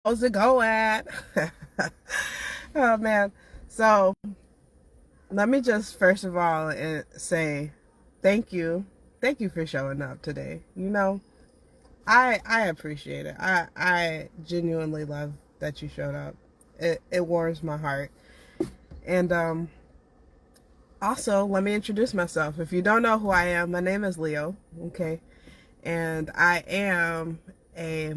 How's it going? Oh man. So let me just first of all say thank you. Thank you for showing up today. I appreciate it. I genuinely love that you showed up. It warms my heart. And also let me introduce myself. If you don't know who I am, my name is Leo, okay? And I am a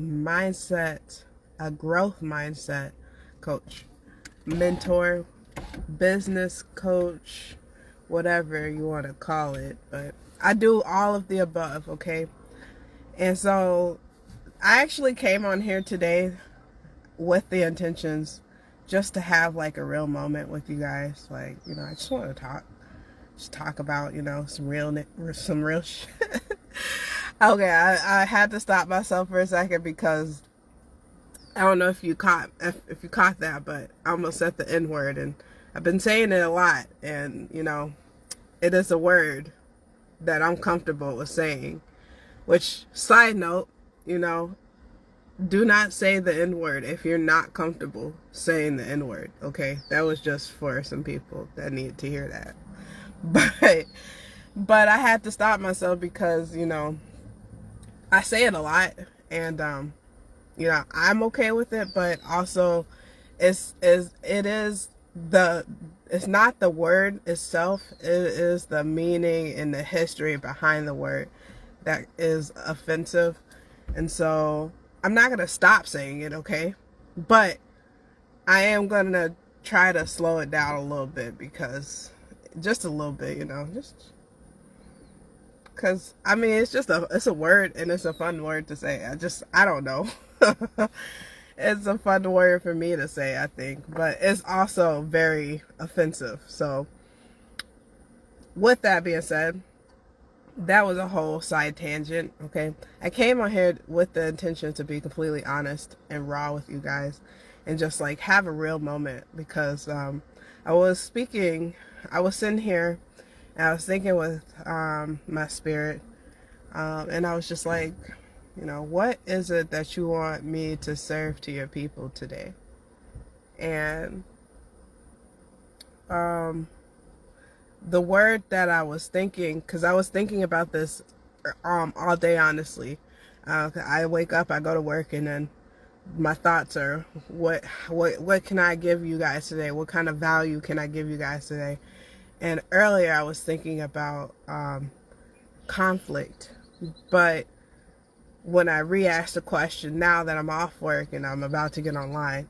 growth mindset coach, mentor, business coach, whatever you want to call it. But I do all of the above, okay? And so I actually came on here today with the intentions just to have like a real moment with you guys. Like, I just want to talk about, some real shit. Okay, I had to stop myself for a second because I don't know if you caught that, but I almost said the N word, and I've been saying it a lot, and it is a word that I'm comfortable with saying. Which, side note, do not say the N word if you're not comfortable saying the N word. Okay, that was just for some people that needed to hear that. But I had to stop myself because I say it a lot, and I'm okay with it, but also it is it's not the word itself, it is the meaning and the history behind the word that is offensive. And so I'm not gonna stop saying it, okay? But I am gonna try to slow it down a little bit, because just a little bit, just because it's a word, and it's a fun word to say. I don't know. It's a fun word for me to say, I think, but it's also very offensive. So with that being said, that was a whole side tangent. Okay, I came on here with the intention to be completely honest and raw with you guys, and just like have a real moment, because I was sitting here and I was thinking with my spirit, and I was just like, what is it that you want me to serve to your people today? And the word that I was thinking, because I was thinking about this all day, honestly. I wake up, I go to work, and then my thoughts are, what can I give you guys today? What kind of value can I give you guys today? And earlier I was thinking about conflict, but when I re-asked the question, now that I'm off work and I'm about to get online,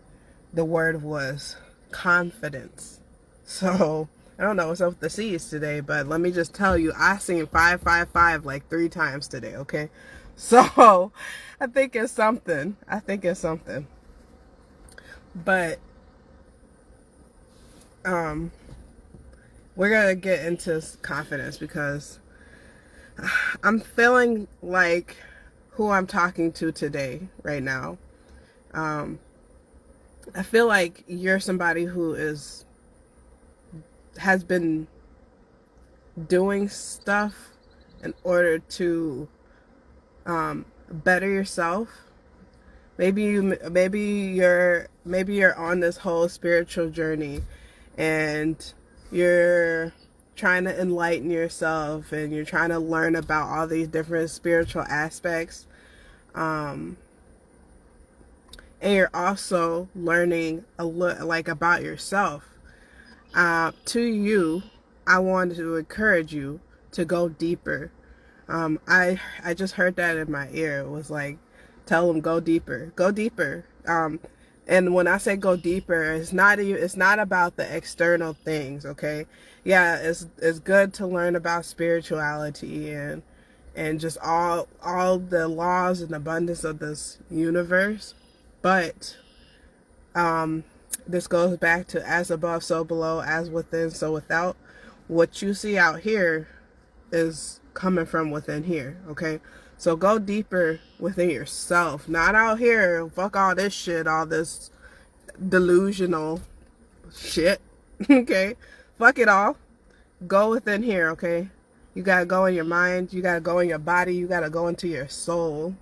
the word was confidence. So I don't know what's up with the C's today, but let me just tell you, I seen 555 like 3 times today, okay? So I think it's something. But we're gonna get into confidence, because I'm feeling like who I'm talking to today, right now. I feel like you're somebody who has been doing stuff in order to better yourself. Maybe you're on this whole spiritual journey, and you're trying to enlighten yourself, and you're trying to learn about all these different spiritual aspects, and you're also learning like about yourself. To you, I wanted to encourage you to go deeper. I just heard that in my ear. It was like, tell them, go deeper, go deeper. And when I say go deeper, it's not about the external things, okay? Yeah, it's good to learn about spirituality and just all the laws and abundance of this universe, but this goes back to as above, so below, as within, so without. What you see out here is coming from within here, okay? So go deeper within yourself, not out here. Fuck all this shit, all this delusional shit, okay? Fuck it all. Go within here, okay? You gotta go in your mind, you gotta go in your body, you gotta go into your soul,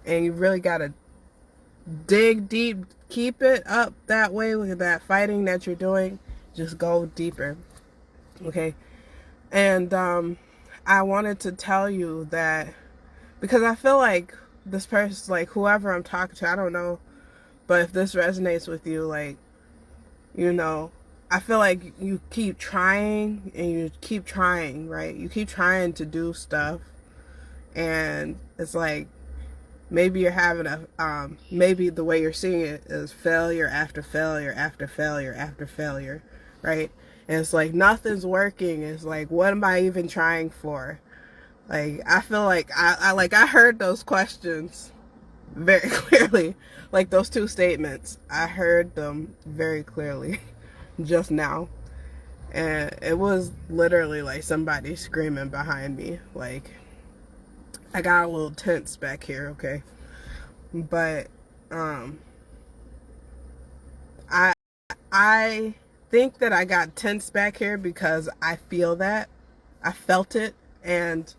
and you really gotta dig deep, keep it up that way with that fighting that you're doing. Just go deeper. Okay. And I wanted to tell you that because I feel like this person, like whoever I'm talking to, I don't know, but if this resonates with you, like, you know, I feel like you keep trying and you keep trying, right? You keep trying to do stuff, and it's like maybe you're having a maybe the way you're seeing it is failure after failure after failure after failure, right? And it's like nothing's working. It's like, what am I even trying for? Like, I feel like I heard those questions very clearly. Like those two statements, I heard them very clearly just now. And it was literally like somebody screaming behind me. Like, I got a little tense back here, okay? But I think that I got tense back here because I feel that. I felt it, and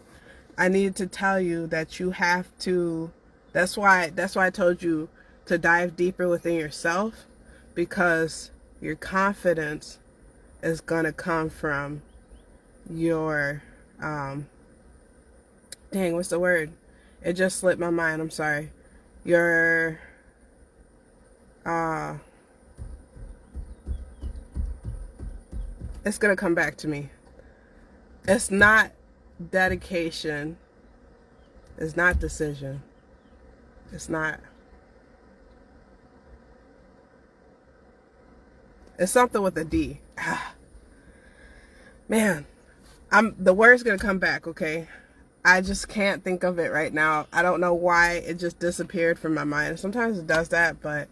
I need to tell you that you have to, that's why I told you to dive deeper within yourself, because your confidence is going to come from your dang, what's the word? It just slipped my mind. I'm sorry. Your it's going to come back to me. It's not dedication. It's not decision. It's not. It's something with a D. Man, the word's gonna come back, okay? I just can't think of it right now. I don't know why it just disappeared from my mind. Sometimes it does that, but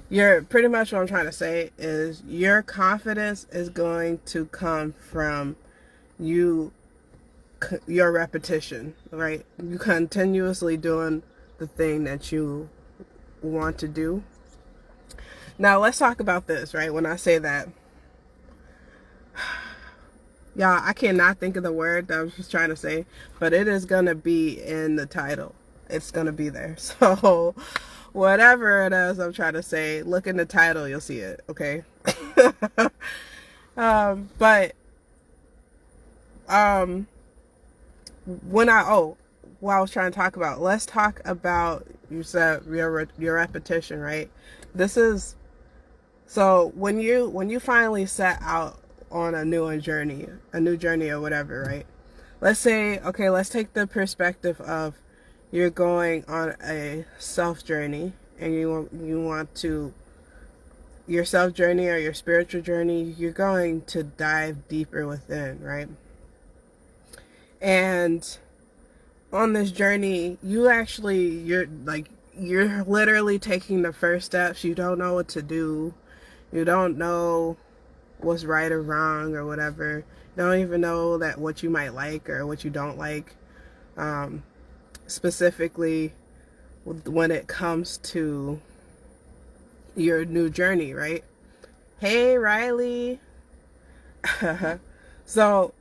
pretty much what I'm trying to say is your confidence is going to come from your repetition, right? You continuously doing the thing that you want to do. Now let's talk about this, right? When I say that, y'all, I cannot think of the word that I was just trying to say, but it is gonna be in the title. It's gonna be there. So whatever it is I'm trying to say, look in the title, you'll see it, okay? But what I was trying to talk about, let's talk about, you said your repetition, right? This is, so when you finally set out on a new journey or whatever, right? Let's say, okay, let's take the perspective of you're going on a self journey, and you want to, your self journey or your spiritual journey, you're going to dive deeper within, right? And on this journey, you're literally taking the first steps. You don't know what to do. You don't know what's right or wrong or whatever. You don't even know that what you might like or what you don't like. Specifically when it comes to your new journey, right? Hey, Riley. So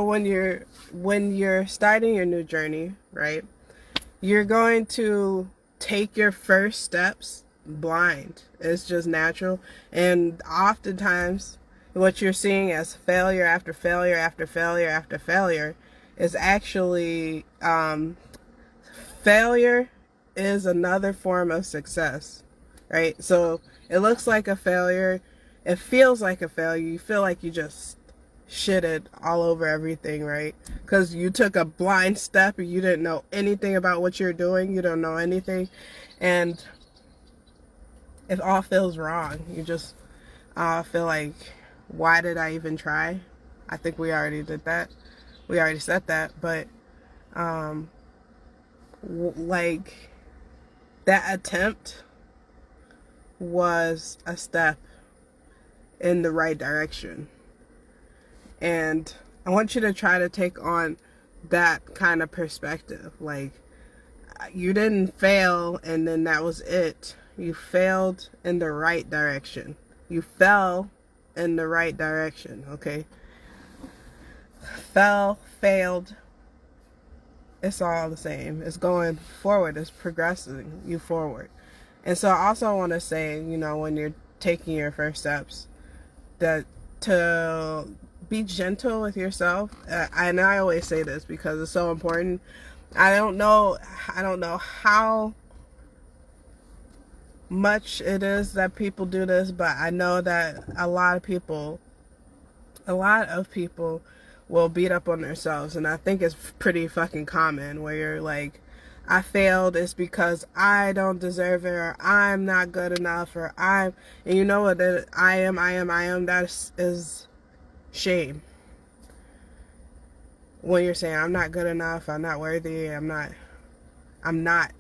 when you're starting your new journey, right, you're going to take your first steps blind. It's just natural. And oftentimes what you're seeing as failure after failure after failure after failure is actually failure is another form of success, right? So it looks like a failure, it feels like a failure, you feel like you just shitted all over everything, right? Because you took a blind step and you didn't know anything about what you're doing. You don't know anything, and it all feels wrong. You just feel like, why did I even try? I think we already did that. We already said that, but like that attempt was a step in the right direction. And I want you to try to take on that kind of perspective. Like, you didn't fail and then that was it. You failed in the right direction. You fell in the right direction, okay? Failed. It's all the same. It's going forward. It's progressing you forward. And so I also want to say, when you're taking your first steps, that to be gentle with yourself. And I always say this because it's so important. I don't know how much it is that people do this, but I know that a lot of people will beat up on themselves, and I think it's pretty fucking common where you're like, I failed, it's because I don't deserve it, or I'm not good enough, and you know what, I am, that is shame. When you're saying, I'm not good enough, I'm not worthy, I'm not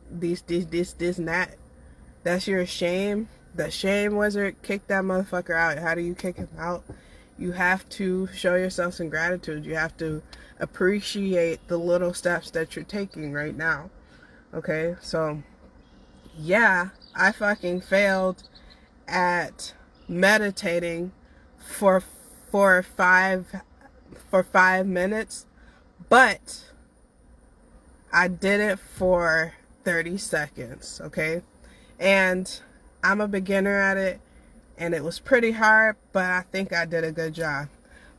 this and that, that's your shame. The shame wizard kicked that motherfucker out. How do you kick him out? You have to show yourself some gratitude. You have to appreciate the little steps that you're taking right now. Okay, so yeah, I fucking failed at meditating for 5 minutes, but I did it for 30 seconds, okay? And I'm a beginner at it, and it was pretty hard, but I think I did a good job.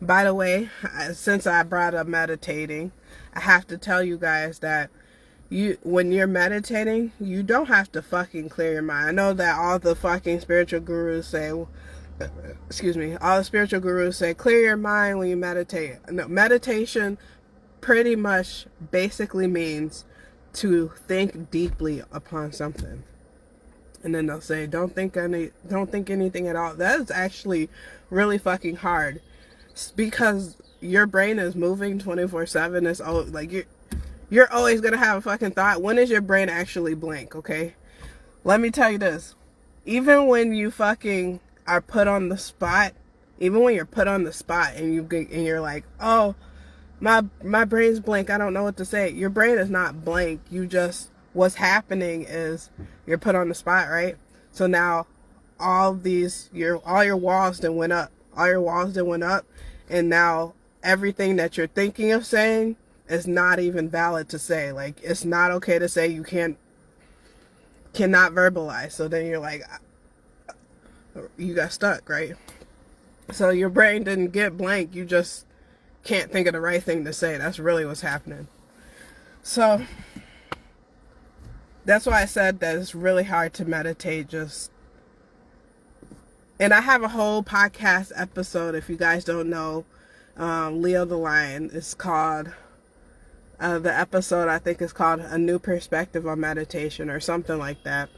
By the way, since I brought up meditating, I have to tell you guys that when you're meditating, you don't have to fucking clear your mind. I know that all the fucking spiritual gurus say, all the spiritual gurus say, clear your mind when you meditate. No, meditation pretty much basically means to think deeply upon something. And then they'll say, don't think anything at all. That is actually really fucking hard, because your brain is moving 24/7. It's all like you're always gonna have a fucking thought. When is your brain actually blank? Okay, let me tell you this: even when you fucking are put on the spot, even when you're put on the spot and you're like, oh, my brain's blank, I don't know what to say. Your brain is not blank. What's happening is you're put on the spot, right? So now all your walls then went up. And now everything that you're thinking of saying is not even valid to say. Like, it's not okay to say. You cannot verbalize. So then you're like, you got stuck, right? So your brain didn't get blank. You just can't think of the right thing to say. That's really what's happening. So that's why I said that it's really hard to meditate. And I have a whole podcast episode, if you guys don't know, Lleo The Llion. It's called, the episode I think is called A New Perspective on Meditation or something like that.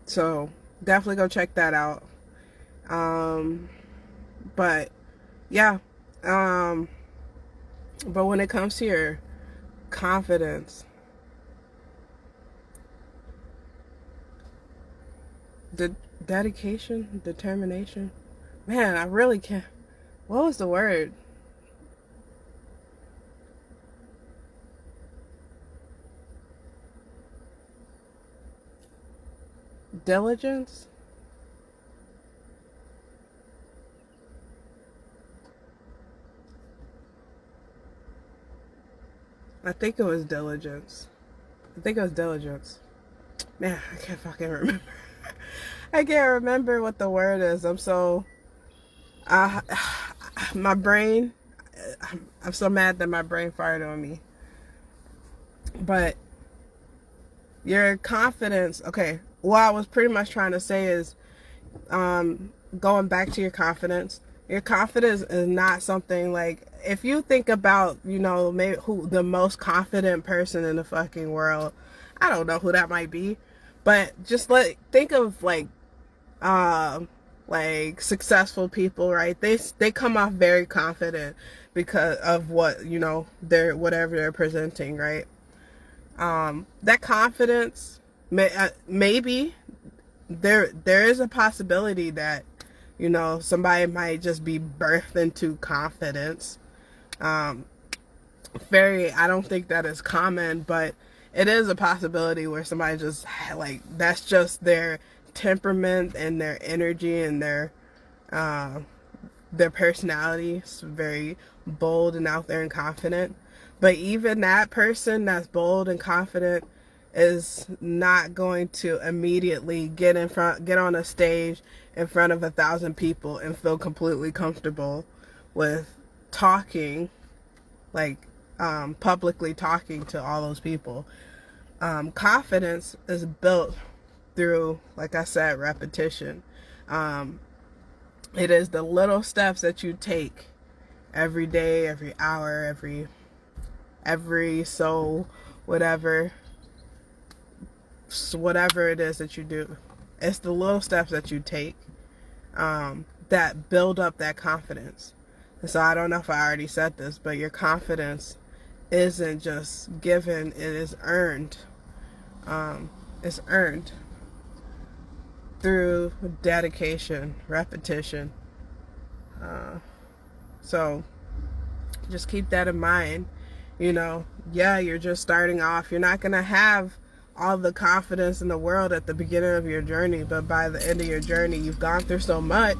So definitely go check that out. But yeah, but when it comes to your confidence, determination, man, I really can't. What was the word? Diligence? I think it was diligence. Man, I can't fucking remember. I can't remember what the word is. I'm so... my brain... I'm so mad that my brain fired on me. But your confidence... Okay, what I was pretty much trying to say is... going back to your confidence. Your confidence is not something like... If you think about, maybe who the most confident person in the fucking world... I don't know who that might be. But just think of successful people, right? They come off very confident because of what, whatever they're presenting, right? That confidence, maybe there is a possibility that, somebody might just be birthed into confidence. I don't think that is common, but it is a possibility where somebody just, that's just their temperament and their energy and their personality. It's very bold and out there and confident. But even that person that's bold and confident is not going to immediately get on a stage in front of 1,000 people and feel completely comfortable with talking, like publicly talking to all those people. Confidence is built through, like I said, repetition. It is the little steps that you take every day, every hour, whatever it is that you do. It's the little steps that you take that build up that confidence. And so I don't know if I already said this, but your confidence isn't just given, it is earned. It's earned through dedication, repetition. So just keep that in mind. You're just starting off. You're not going to have all the confidence in the world at the beginning of your journey, but by the end of your journey, you've gone through so much,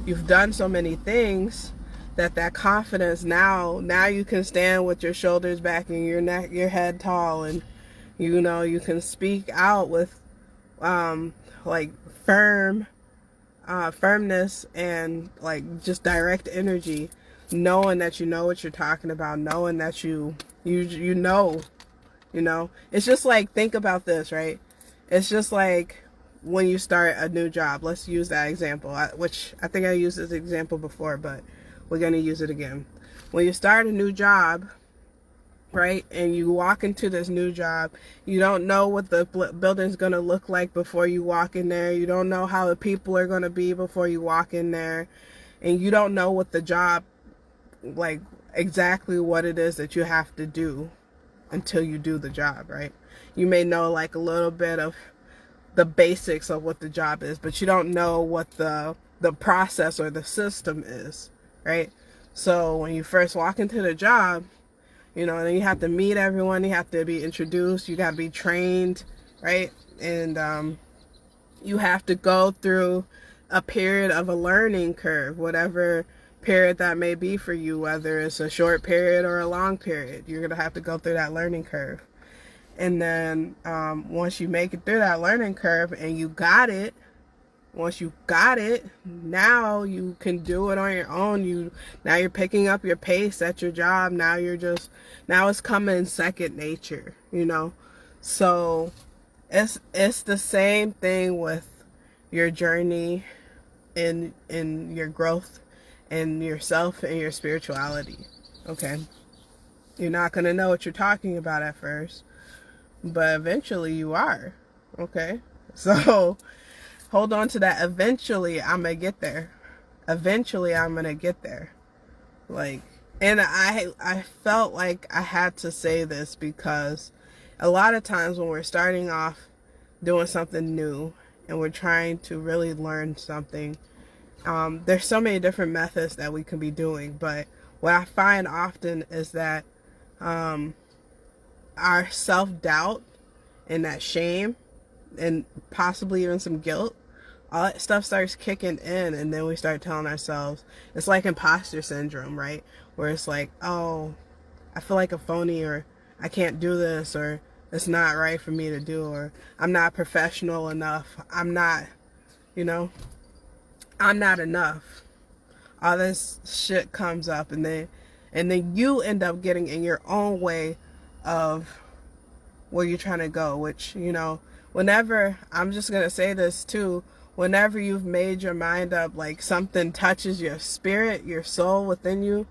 you've done so many things, that confidence now you can stand with your shoulders back and your head tall, and you can speak out with like firmness and like just direct energy, knowing that you know what you're talking about, knowing that you know. It's just like, think about this, right? It's just like when you start a new job. Let's use that example, which I think I used this example before, but we're going to use it again. When you start a new job, right, and you walk into this new job, you don't know what the building's going to look like before you walk in there. You don't know how the people are going to be before you walk in there. And you don't know what the job, like exactly what it is that you have to do until you do the job, right? You may know like a little bit of the basics of what the job is, but you don't know what the process or the system is, right? So when you first walk into the job, then you have to meet everyone, you have to be introduced, you got to be trained, right? And you have to go through a period of a learning curve, whatever period that may be for you, whether it's a short period or a long period. You're going to have to go through that learning curve. And then once you make it through that learning curve and you got it, now you can do it on your own. Now you're picking up your pace at your job. Now it's coming second nature, So it's the same thing with your journey in your growth and yourself and your spirituality. Okay, you're not going to know what you're talking about at first, but eventually you are. Okay, so hold on to that. Eventually I'm gonna get there. Like, and I felt like I had to say this because a lot of times when we're starting off doing something new and we're trying to really learn something, there's so many different methods that we can be doing, but what I find often is that our self-doubt and that shame and possibly even some guilt, all that stuff starts kicking in, and then we start telling ourselves, it's like imposter syndrome, right? Where it's like, oh, I feel like a phony, or I can't do this, or it's not right for me to do, or I'm not professional enough, I'm not enough. All this shit comes up, and then you end up getting in your own way of where you're trying to go, which, whenever, I'm just going to say this too, whenever you've made your mind up, like something touches your spirit, your soul within you,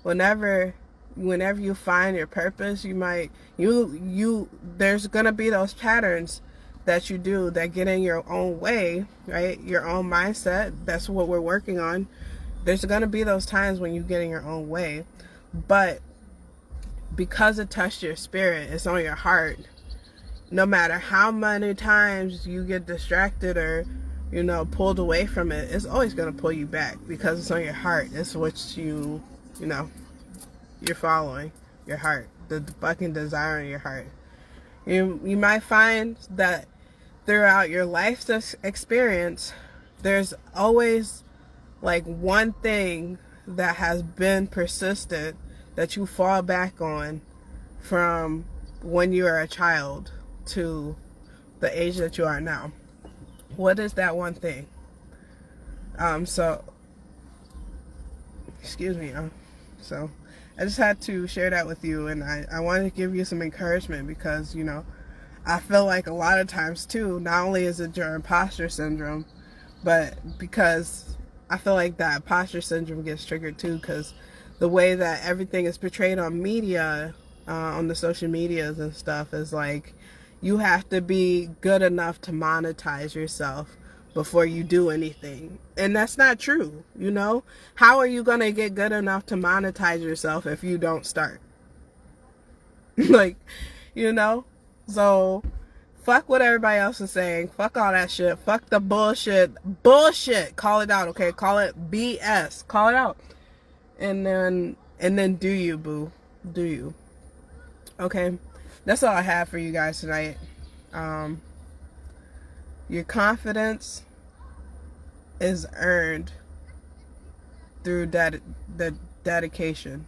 whenever you find your purpose, there's going to be those patterns that you do that get in your own way, right? Your own mindset. That's what we're working on. There's going to be those times when you get in your own way, but because it touched your spirit, it's on your heart. No matter how many times you get distracted or, pulled away from it, it's always going to pull you back because it's on your heart. It's what you're following, your heart, the fucking desire in your heart. You might find that throughout your life's experience, there's always like one thing that has been persistent that you fall back on from when you were a child to the age that you are now? What is that one thing? So, excuse me. So, I just had to share that with you, and I wanted to give you some encouragement because, you know, I feel like a lot of times too, not only is it your imposter syndrome, but because I feel like that imposter syndrome gets triggered too, because the way that everything is portrayed on media, on the social medias and stuff, is like you have to be good enough to monetize yourself before you do anything. And that's not true, you know? How are you going to get good enough to monetize yourself if you don't start? Like, you know? So, fuck what everybody else is saying. Fuck all that shit. Fuck the bullshit. Bullshit. Call it out, okay? Call it BS. Call it out. And then do you, boo. Do you. Okay? That's all I have for you guys tonight. Your confidence is earned through the dedication.